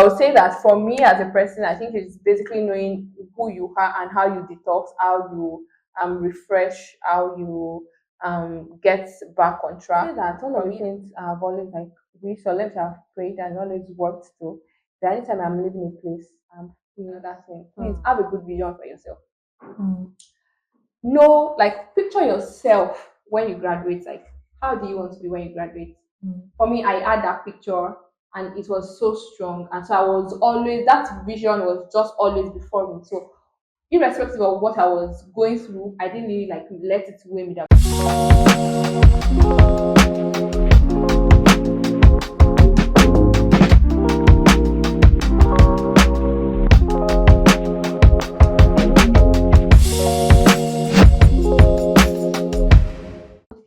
would say that for me as a person, I think it's basically knowing who you are and how you detox, how you refresh, how you get back on track. I say that all of these things I've always like wished or let's have prayed and always worked to. That anytime I'm leaving a place, I'm feeling that thing. Please have a good vision for yourself. Know, like, picture yourself when you graduate. Like, how do you want to be when you graduate? For me, I had that picture and it was so strong. And so I was always, that vision was just always before me. So, irrespective of what I was going through, I didn't really like let it weigh me down.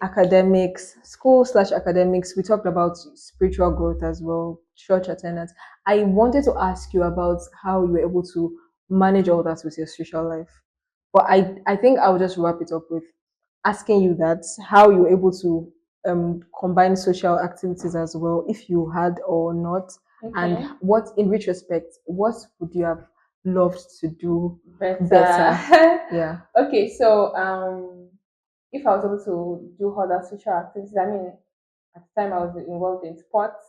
Academics, school/academics, we talked about spiritual growth as well, church attendance. I wanted to ask you about how you were able to manage all that with your social life. But I think I'll just wrap it up with asking you that how you were able to combine social activities as well, if you had or not, and Okay. what, in retrospect, what would you have loved to do Better. Yeah. Okay, so if I was able to do other social activities, I mean, at the time I was involved in sports.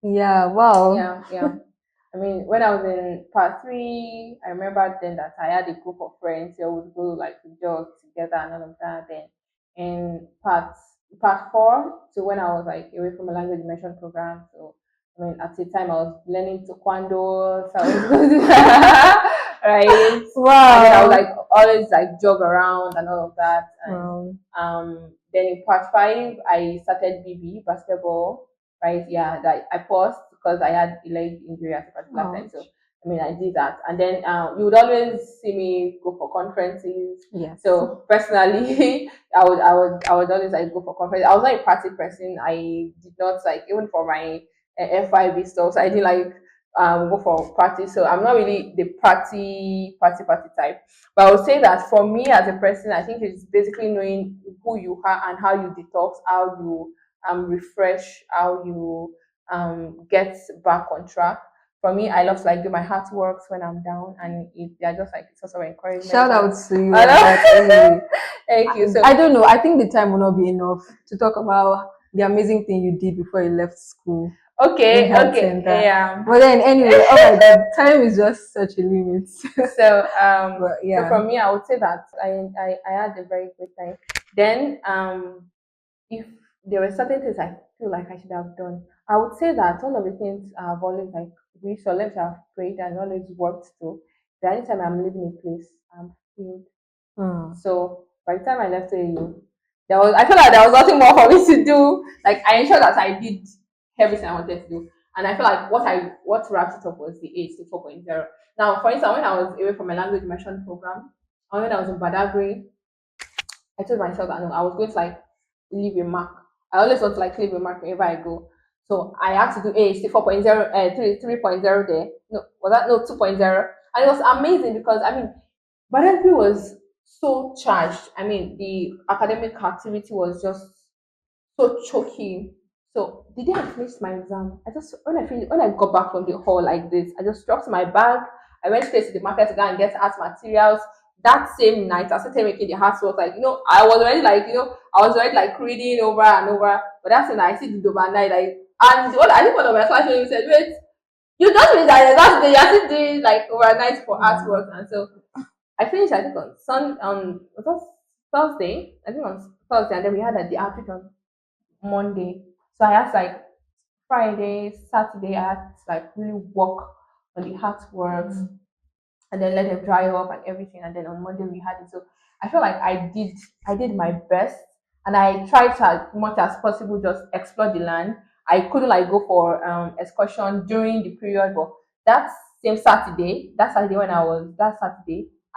Yeah, wow. Yeah. I mean, when I was in part 3, I remember then that I had a group of friends who would go like to jog together and all of that. Then in part 4, so when I was like away from a language immersion program, so I mean at the time I was learning taekwondo, so I was going to right. Wow. And then I would like always like jog around and all of that. And Wow. then in part 5 I started BB basketball, right? Yeah, that I paused because I had a leg injury at a particular time. So I mean, I did that, and then you would always see me go for conferences. Yes. So personally, I would always like go for conferences. I was not a party person. I did not like even for my FIB stuff. So I didn't like go for parties. So I'm not really the party type. But I would say that for me as a person, I think it's basically knowing who you are and how you detox, how you refresh, how you get back on track. For me, I love to like do my heart works when I'm down, and they're just like sort of encouragement. Shout out to you. Thank you. So I don't know. I think the time will not be enough to talk about the amazing thing you did before you left school. Okay. Yeah. But then anyway, oh my god, time is just such a limit. So But yeah. So for me, I would say that I had a very good time. Then if there were certain things I feel like I should have done, I would say that all of the things I've always like wished or let's have prayed and always worked to. That anytime I'm leaving a place, I'm filled. So by the time I left AU, I feel like there was nothing more for me to do. Like I ensured that I did everything I wanted to do. And I feel like what wrapped it up was the H to 4.0. Now, for instance, when I was away from my language immersion program, and when I was in Badagry, I told myself that no, I was going to like leave a mark. I always want to like leave a mark wherever I go. So I had to do AHT 4.0, 3.0 there. No, was that no 2.0? And it was amazing because I mean, Badagry was so charged. I mean, the academic activity was just so choky. So the day I finished my exam, when I got back from the hall like this, I just dropped my bag. I went straight to the market to go and get art materials. That same night, I started making the artwork. Like, I was already like, I was already like reading over and over. But that's when I see the overnight, like, and I think one of my classmates said, "Wait, you just read that last day, you're still doing like overnight for artwork." And so I finished, I think was that Thursday? I think on Thursday, and then we had the outreach on Monday. So I had like Friday, Saturday, I had to like really work on the artworks and then let them dry up and everything. And then on Monday we had it. So I feel like I did my best, and I tried to as much as possible just explore the land. I couldn't like go for excursion during the period, but that same Saturday, that Saturday, I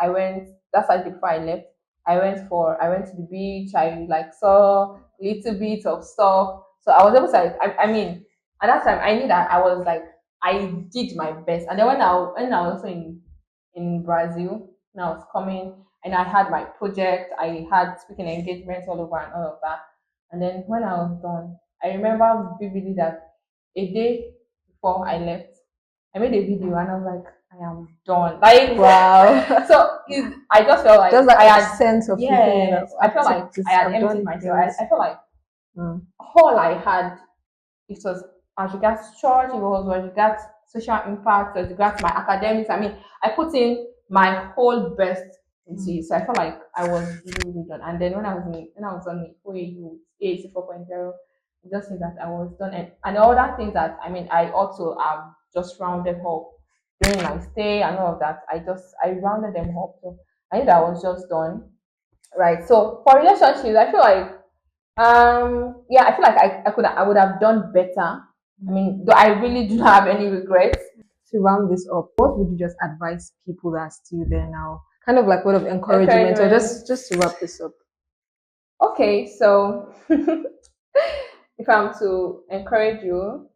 went that Saturday before I left. I went to the beach. I like saw a little bit of stuff. So I was able to like, I mean, at that time I knew that I was like I did my best. And then when I was also in Brazil, and I was coming and I had my project, I had speaking engagements all over and all of that. And then when I was done, I remember vividly that a day before I left, I made a video and I was like, I am done. Like, Wow. so I just felt like Just like I a had, sense of fulfillment. yes, I felt like I had I've emptied done myself. things. I felt like Mm. all I had, it was as regards church, it was as regards social impact, as regards my academics. I mean, I put in my whole best into it. So I felt like I was really, really done. And then when I was on the OAU AAC 4.0, it just seemed that I was done. And all that things that I also just rounded up during my stay and all of that. I rounded them up. So I knew that I was just done. Right. So for relationships, I feel like yeah, I feel like I would have done better. I mean, though I really do not have any regrets. To round this up, what would you just advise people that are still there now? Kind of like word of encouragement, or Encouragement. just to wrap this up. Okay, so if I'm to encourage you,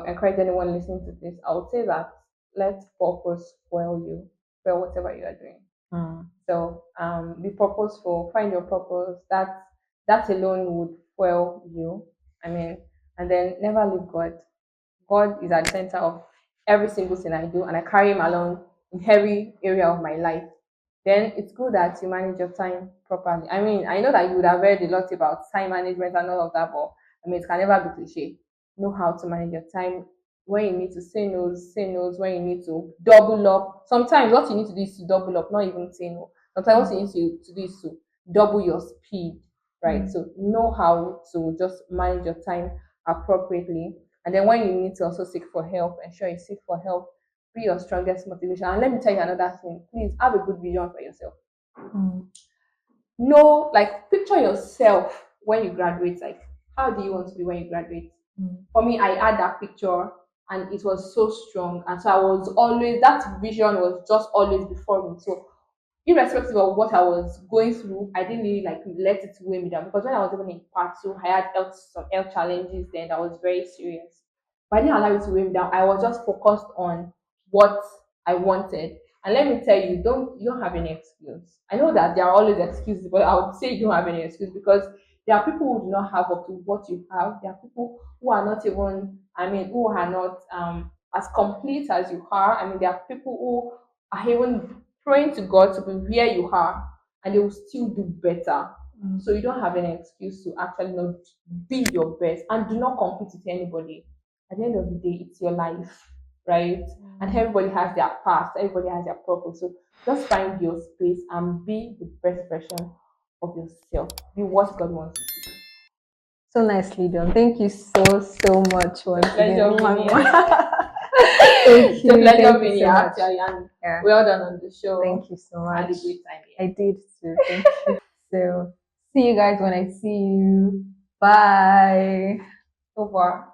encourage anyone listening to this, I would say that let purpose fuel you for whatever you are doing. Mm. So be purposeful, find your purpose. That alone would fuel you. I mean, and then never leave God. God is at the center of every single thing I do, and I carry him along in every area of my life. Then it's good that you manage your time properly. I mean, I know that you would have read a lot about time management and all of that, but I mean, it can never be cliche. Know how to manage your time. When you need to say no, say no. When you need to double up. Sometimes what you need to do is to double up, not even say no. Sometimes what you need to do is to double your speed, right? So know how to just manage your time appropriately. And then when you need to also seek for help, ensure you seek for help. Be your strongest motivation. And let me tell you another thing. Please have a good vision for yourself. Mm. Know, like, picture yourself when you graduate. Like, how do you want to be when you graduate? Mm. For me, I had that picture and it was so strong. And so I was always, that vision was just always before me. So irrespective of what I was going through, I didn't really like let it weigh me down because when I was even in part two, I had some health challenges then that was very serious. But I didn't allow it to weigh me down. I was just focused on what I wanted. And let me tell you, you don't have any excuse. I know that there are always excuses, but I would say you don't have any excuse because there are people who do not have up to what you have. There are people who are not even, who are not as complete as you are. I mean, there are people who are even praying to God to be where you are, and they will still do better. So you don't have any excuse to actually not be your best and do not compete with anybody. At the end of the day, it's your life, right? And everybody has their past, everybody has their purpose. So just find your space and be the best version of yourself. Be what God wants you to be. So nicely done. Thank you so much It's a once again. pleasure being Mwah, here. mwah. It's a pleasure Thank you being so here, much. actually, and Yeah, well done on the show. thank you so I had much. a great time I here. did too. Thank you. So, see you guys when I see you. Bye. Over.